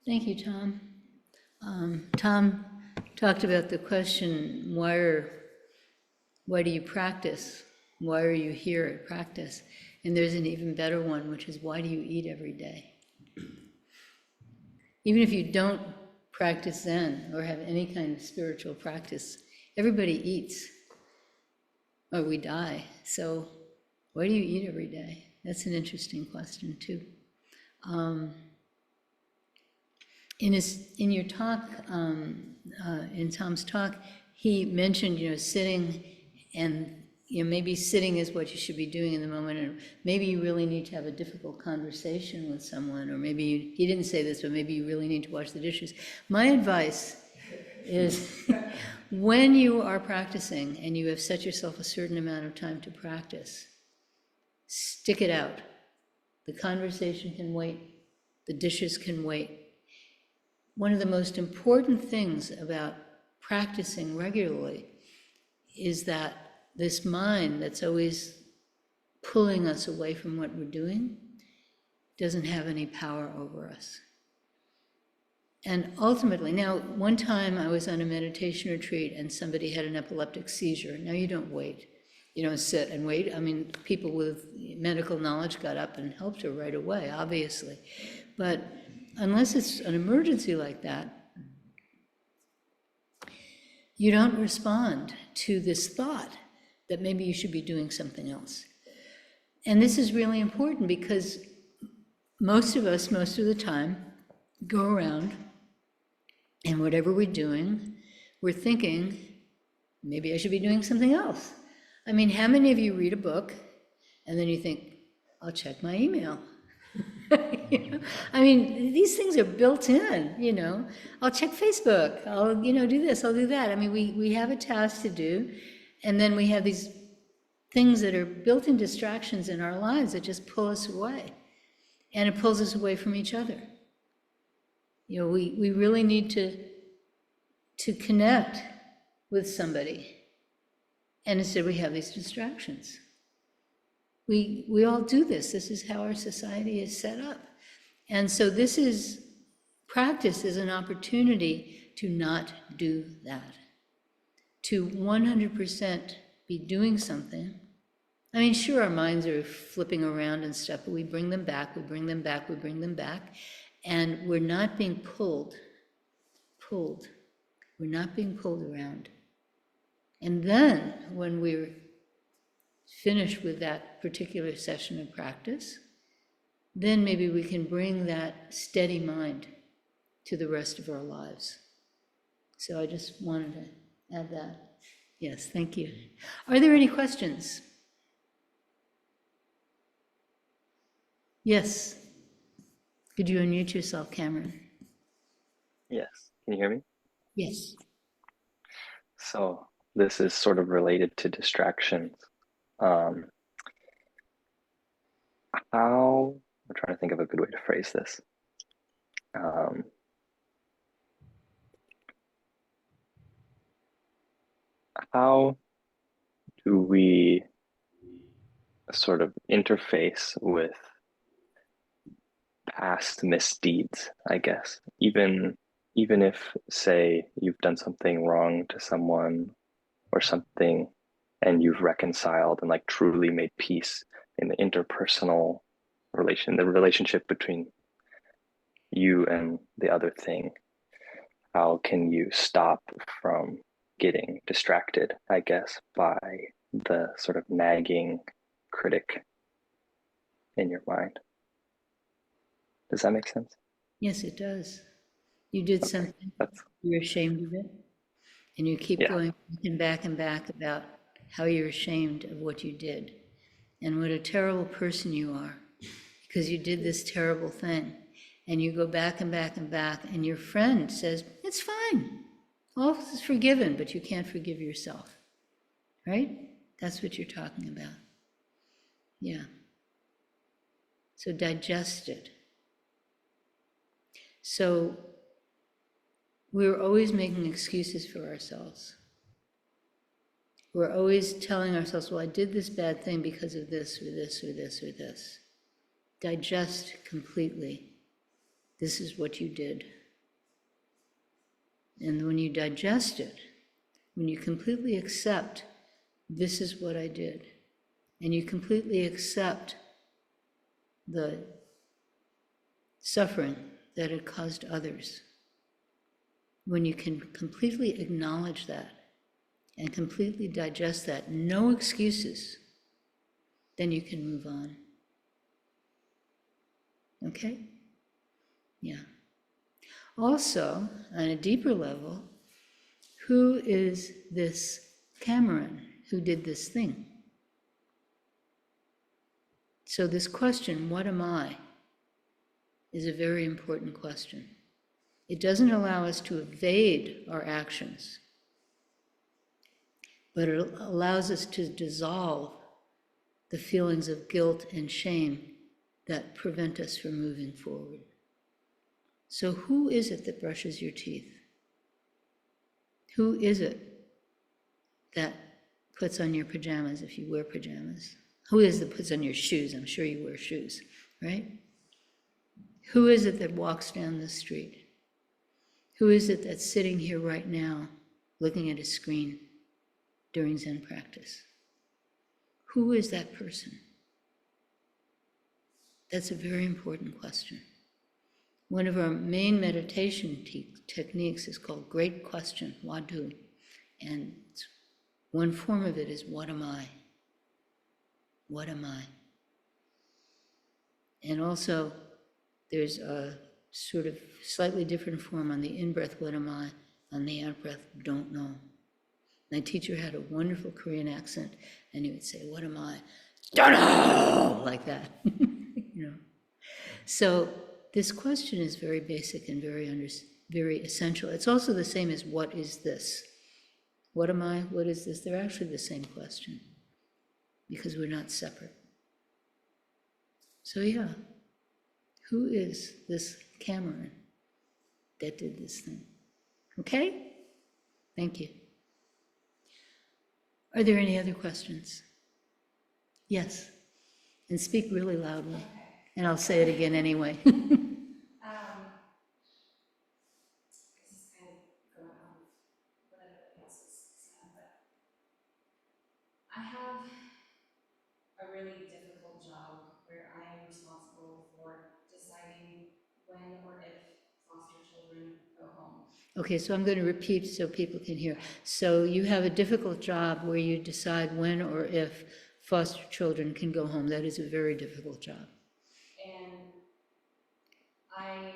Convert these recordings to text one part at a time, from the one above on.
Thank you, Tom. Tom talked about the question, why do you practice? Why are you here at practice? And there's an even better one, which is, why do you eat every day? Even if you don't practice Zen or have any kind of spiritual practice, everybody eats or we die. So why do you eat every day? That's an interesting question too. In your talk, in Tom's talk, he mentioned, sitting, and maybe sitting is what you should be doing in the moment, and maybe you really need to have a difficult conversation with someone, or maybe he didn't say this, but maybe you really need to wash the dishes. My advice is when you are practicing and you have set yourself a certain amount of time to practice, stick it out. The conversation can wait, the dishes can wait. One of the most important things about practicing regularly is that this mind that's always pulling us away from what we're doing doesn't have any power over us. And ultimately, now, one time I was on a meditation retreat and somebody had an epileptic seizure. Now, you don't wait. You don't sit and wait. I mean, people with medical knowledge got up and helped her right away, obviously. But unless it's an emergency like that, you don't respond to this thought that maybe you should be doing something else. And this is really important because most of us, most of the time, go around and whatever we're doing, we're thinking, maybe I should be doing something else. I mean, how many of you read a book and then you think, I'll check my email? I mean, these things are built in, I'll check Facebook, I'll, do this, I'll do that. I mean, we have a task to do, and then we have these things that are built-in distractions in our lives that just pull us away, and it pulls us away from each other. We really need to connect with somebody, and instead we have these distractions. We all do this. This is how our society is set up. And so practice is an opportunity to not do that, to 100% be doing something. I mean, sure, our minds are flipping around and stuff, but we bring them back, we bring them back, we bring them back, and we're not being pulled. We're not being pulled around. And then when we're finished with that particular session of practice, then maybe we can bring that steady mind to the rest of our lives. So I just wanted to add that. Yes, thank you. Are there any questions? Yes. Could you unmute yourself, Cameron? Yes. Can you hear me? Yes. So this is sort of related to distractions. I'm trying to think of a good way to phrase this. How do we sort of interface with past misdeeds, I guess? Even if, say, you've done something wrong to someone or something, and you've reconciled and like truly made peace in the interpersonal the relationship between you and the other thing, how can you stop from getting distracted, I guess, by the sort of nagging critic in your mind? Does that make sense? Yes, it does. You did something, you're ashamed of it, and you keep going back and back about how you're ashamed of what you did and what a terrible person you are because you did this terrible thing. And you go back and back and back, and your friend says, it's fine, all is forgiven, but you can't forgive yourself, right? That's what you're talking about. Yeah. So digest it. So we're always making excuses for ourselves. We're always telling ourselves, well, I did this bad thing because of this or this or this or this. Digest completely this is what you did. And when you digest it, when you completely accept, this is what I did, and you completely accept the suffering that it caused others, when you can completely acknowledge that and completely digest that, no excuses, then you can move on. Okay? Yeah. Also, on a deeper level, who is this Cameron who did this thing? So this question, what am I, is a very important question. It doesn't allow us to evade our actions, but it allows us to dissolve the feelings of guilt and shame that prevent us from moving forward. So who is it that brushes your teeth? Who is it that puts on your pajamas if you wear pajamas? Who is it that puts on your shoes? I'm sure you wear shoes, right? Who is it that walks down the street? Who is it that's sitting here right now looking at a screen during Zen practice? Who is that person? That's a very important question. One of our main meditation techniques is called Great Question, Wadu. And one form of it is, what am I? What am I? And also, there's a sort of slightly different form on the in-breath, what am I? On the out-breath, don't know. My teacher had a wonderful Korean accent, and he would say, what am I? Don't know! Like that, you know. So this question is very basic and very essential. It's also the same as, what is this? What am I? What is this? They're actually the same question, because we're not separate. So yeah, who is this Cameron that did this thing? Okay? Thank you. Are there any other questions? Yes, and speak really loudly, and I'll say it again anyway. This is kind of going on what everybody else is saying, but I have a really difficult job where I am responsible for deciding when or if foster children go home. Okay, so I'm going to repeat so people can hear. So you have a difficult job where you decide when or if foster children can go home. That is a very difficult job. And I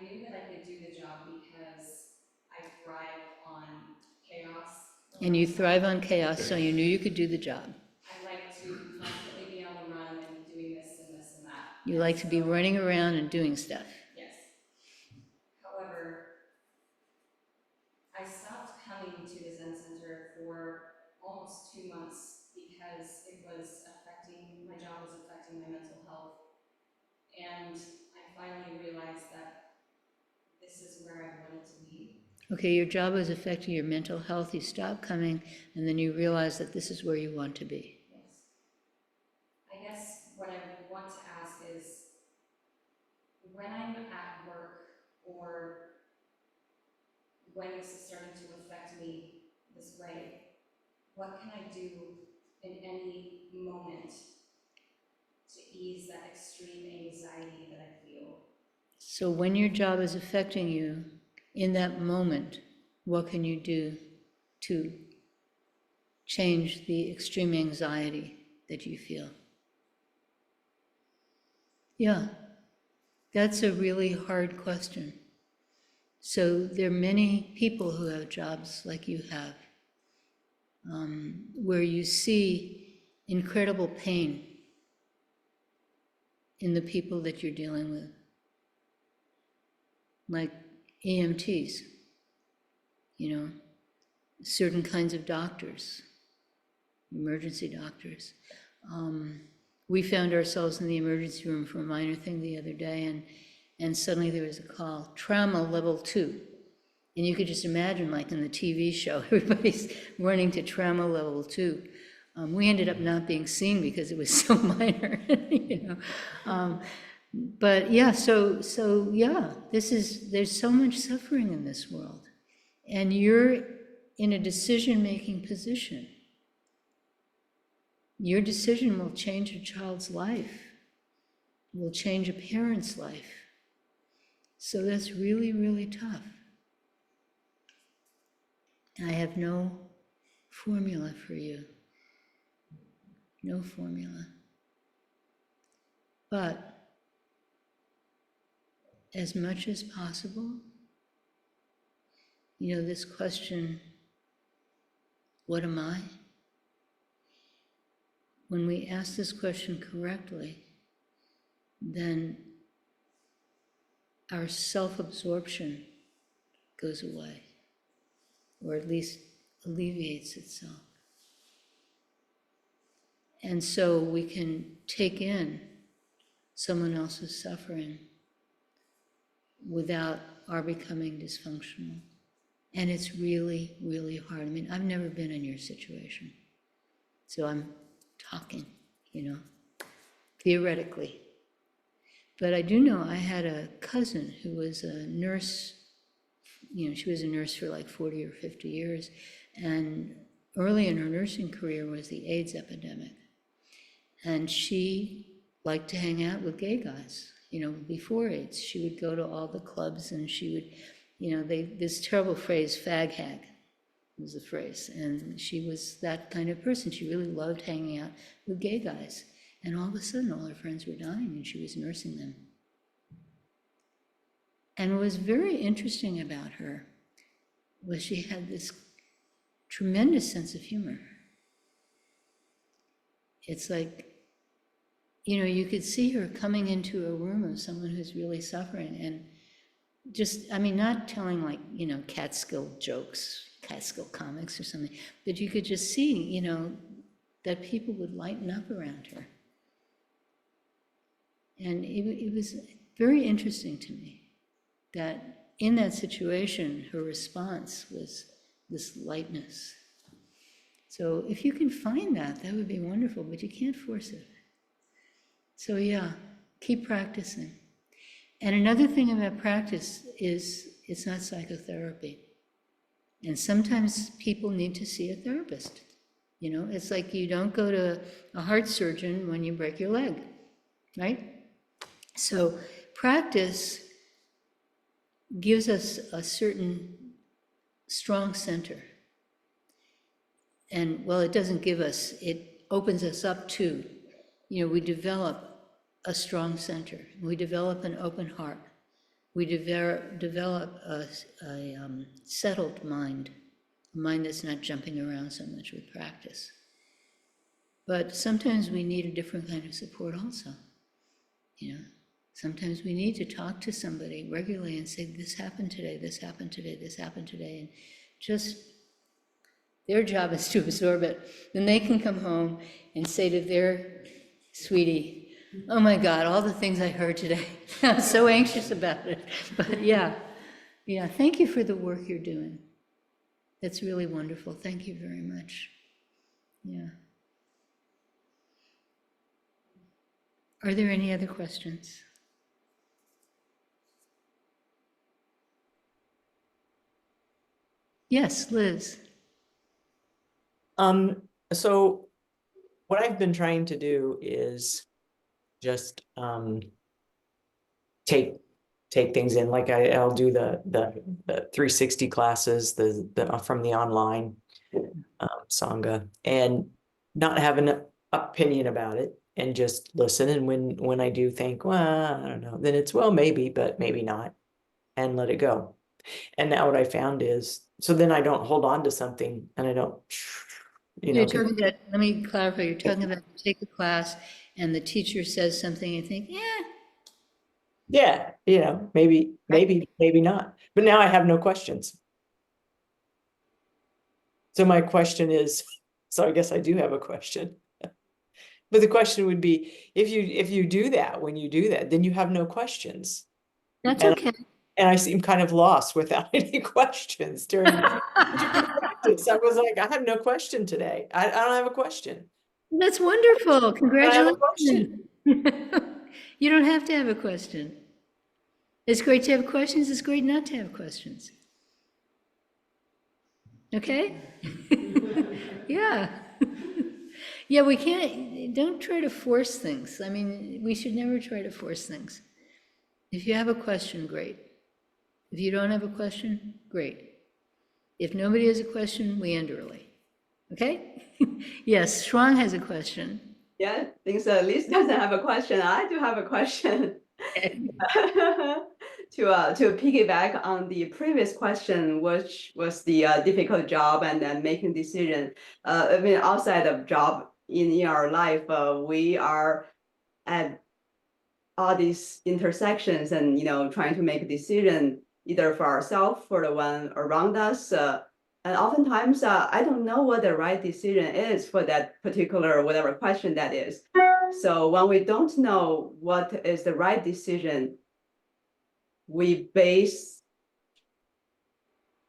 knew that I could do the job because I thrive on chaos. And you thrive on chaos, so you knew you could do the job. I like to constantly be on the run and doing this and this and that. You like to be running around and doing stuff. Yes. However, I stopped coming to the Zen Center for almost 2 months because it was affecting, my job was affecting my mental health. And I finally realized that this is where I wanted to be. Okay, your job was affecting your mental health, you stopped coming, and then you realize that this is where you want to be. Yes. I guess what I want to ask is, when I'm at work or when this is starting to affect me this way, what can I do in any moment to ease that extreme anxiety that I feel? So when your job is affecting you, in that moment, what can you do to change the extreme anxiety that you feel? Yeah, that's a really hard question. So there are many people who have jobs like you have, where you see incredible pain in the people that you're dealing with, like EMTs, you know, certain kinds of doctors, emergency doctors. We found ourselves in the emergency room for a minor thing the other day, and suddenly there was a call, trauma level 2. And you could just imagine, like in the TV show, everybody's running to trauma level 2. We ended up not being seen because it was so minor, you know. But yeah, so yeah, there's so much suffering in this world. And you're in a decision-making position. Your decision will change a child's life, will change a parent's life. So that's really, really tough. I have no formula for you. No formula. But as much as possible, this question, what am I? When we ask this question correctly, then our self-absorption goes away, or at least alleviates itself. And so we can take in someone else's suffering without our becoming dysfunctional. And it's really, really hard. I mean, I've never been in your situation. So I'm talking, theoretically. But I do know I had a cousin who was a nurse, she was a nurse for like 40 or 50 years. And early in her nursing career was the AIDS epidemic. And she liked to hang out with gay guys, before AIDS. She would go to all the clubs and she would, this terrible phrase, fag hag, was the phrase. And she was that kind of person. She really loved hanging out with gay guys. And all of a sudden, all her friends were dying and she was nursing them. And what was very interesting about her was she had this tremendous sense of humor. It's like, you could see her coming into a room of someone who's really suffering and just, not telling like, Catskill jokes, Catskill comics or something, but you could just see, that people would lighten up around her. And it was very interesting to me that in that situation, her response was this lightness. So if you can find that, that would be wonderful, but you can't force it. So yeah, keep practicing. And another thing about practice is it's not psychotherapy. And sometimes people need to see a therapist. It's like you don't go to a heart surgeon when you break your leg, right? So practice gives us a certain strong center. And well, it doesn't give us, it opens us up to, we develop a strong center. We develop an open heart. We develop a settled mind, a mind that's not jumping around so much with practice. But sometimes we need a different kind of support also. Sometimes we need to talk to somebody regularly and say, this happened today, this happened today, this happened today, and just, their job is to absorb it. Then they can come home and say to their sweetie, oh my God, all the things I heard today. I'm so anxious about it. But yeah, thank you for the work you're doing. That's really wonderful. Thank you very much. Yeah. Are there any other questions? Yes, Liz. So what I've been trying to do is just take things in. Like I'll do the 360 classes, the from the online Sangha, and not have an opinion about it, and just listen. And when I do think, well, I don't know, then it's, well, maybe, but maybe not, and let it go. And now what I found is, so then I don't hold on to something, and I don't, You're talking about, let me clarify, you're talking about take a class and the teacher says something and you think, yeah, maybe not. But now I have no questions. So my question is, so I guess I do have a question. But the question would be, if you do that, when you do that, then you have no questions. that's okay. And I seem kind of lost without any questions during practice. I was like, I have no question today. I don't have a question. That's wonderful. I have a question. Congratulations. You don't have to have a question. It's great to have questions, it's great not to have questions. Okay? Yeah. Yeah, we can't, don't try to force things. I mean, we should never try to force things. If you have a question, great. If you don't have a question, great. If nobody has a question, we end early. Okay? Yes, Shuang has a question. Yeah, thanks. Liz doesn't have a question. I do have a question. To piggyback on the previous question, which was the difficult job and then making decision. I mean, outside of job in our life, we are at all these intersections and trying to make a decision either for ourselves, for the one around us. And oftentimes, I don't know what the right decision is for that particular whatever question that is. So when we don't know what is the right decision, the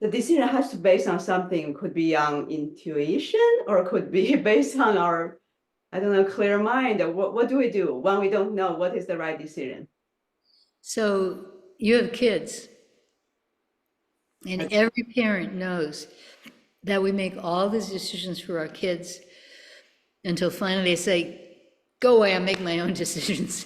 decision has to be based on something, could be on intuition or could be based on our, I don't know, clear mind. What do we do when we don't know what is the right decision? So you have kids, and every parent knows that we make all these decisions for our kids until finally they say, go away, I'll make my own decisions,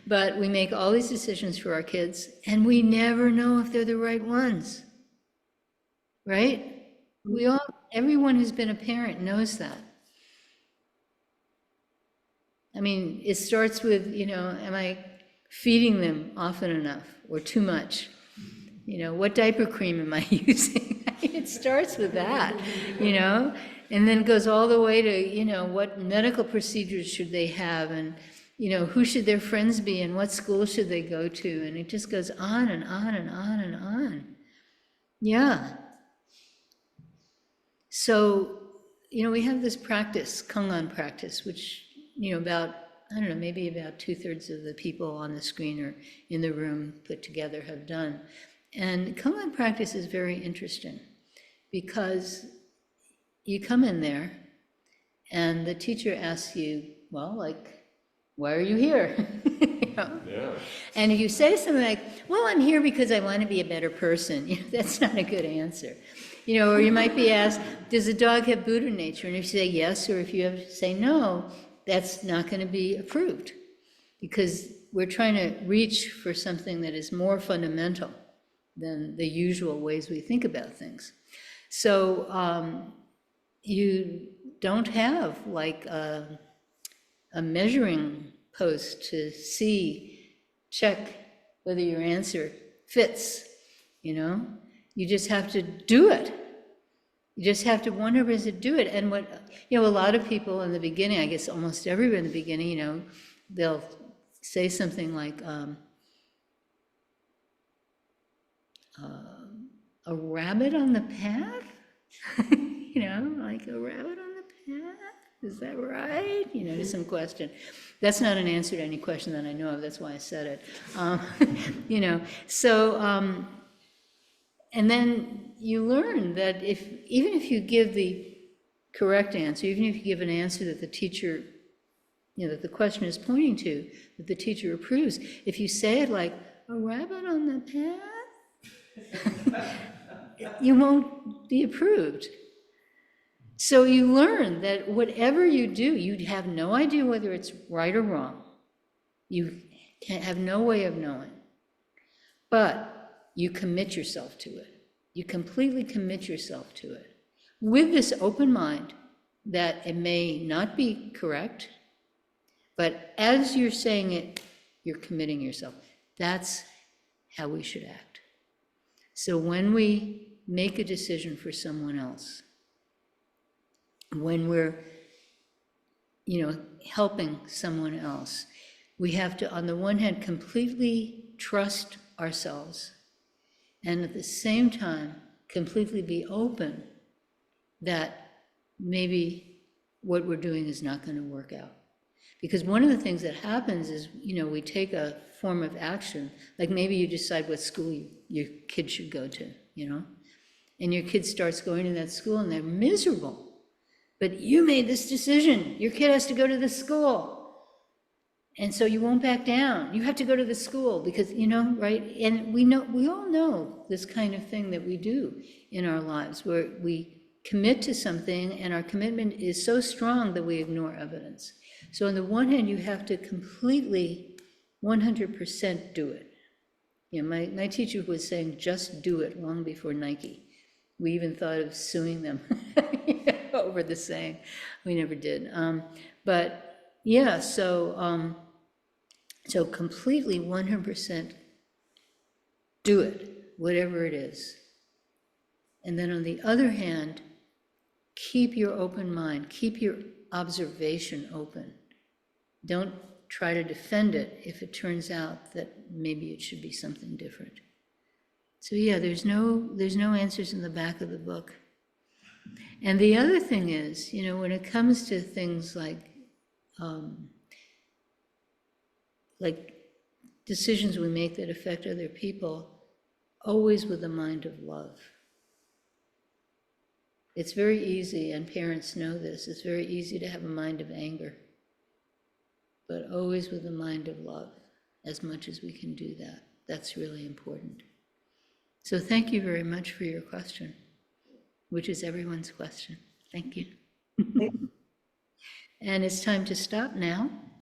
But we make all these decisions for our kids, and we never know if they're the right ones, right? Everyone who's been a parent knows that. I mean, it starts with, am I feeding them often enough or too much? What diaper cream am I using? It starts with that, and then goes all the way to, what medical procedures should they have, and, who should their friends be, and what school should they go to, and it just goes on and on and on and on. Yeah. So, we have this practice, Kangan practice, which, about, I don't know, maybe about 2/3 of the people on the screen or in the room put together have done. And Kangan practice is very interesting because you come in there and the teacher asks you, well, like, why are you here? Yeah. And if you say something like, well, I'm here because I want to be a better person, that's not a good answer. Or you might be asked, does a dog have Buddha nature? And if you say yes, or if you say no, that's not going to be approved because we're trying to reach for something that is more fundamental than the usual ways we think about things. So you don't have like a measuring post to check whether your answer fits, You just have to do it. You just have to 100% do it. And what, a lot of people in the beginning, I guess almost everyone in the beginning, they'll say something like, a rabbit on the path? Like a rabbit on the path? Is that right? Just some question. That's not an answer to any question that I know of. That's why I said it. And then you learn that even if you give the correct answer, even if you give an answer that the teacher, that the question is pointing to, that the teacher approves, if you say it like, a rabbit on the path, you won't be approved. So you learn that whatever you do, you have no idea whether it's right or wrong. You have no way of knowing. But you commit yourself to it. You completely commit yourself to it with this open mind that it may not be correct, but as you're saying it, you're committing yourself. That's how we should act. So when we make a decision for someone else, when we're, helping someone else, we have to, on the one hand, completely trust ourselves, and at the same time, completely be open that maybe what we're doing is not going to work out. Because one of the things that happens is, we take a form of action, like maybe you decide what school your kid should go to, and your kid starts going to that school and they're miserable. But you made this decision, your kid has to go to this school. And so you won't back down. You have to go to the school because, you know, right? And we all know this kind of thing that we do in our lives where we commit to something and our commitment is so strong that we ignore evidence. So on the one hand, you have to completely 100% do it. You know, my teacher was saying, just do it, long before Nike. We even thought of suing them over the saying. We never did. But yeah, so completely 100% do it, whatever it is. And then on the other hand, keep your open mind, keep your observation open. Don't try to defend it if it turns out that maybe it should be something different. So yeah, there's no answers in the back of the book. And the other thing is, you know, when it comes to things like decisions we make that affect other people, always with a mind of love. It's very easy, and parents know this, it's very easy to have a mind of anger, but always with a mind of love, as much as we can do that. That's really important. So thank you very much for your question, which is everyone's question. Thank you. And it's time to stop now.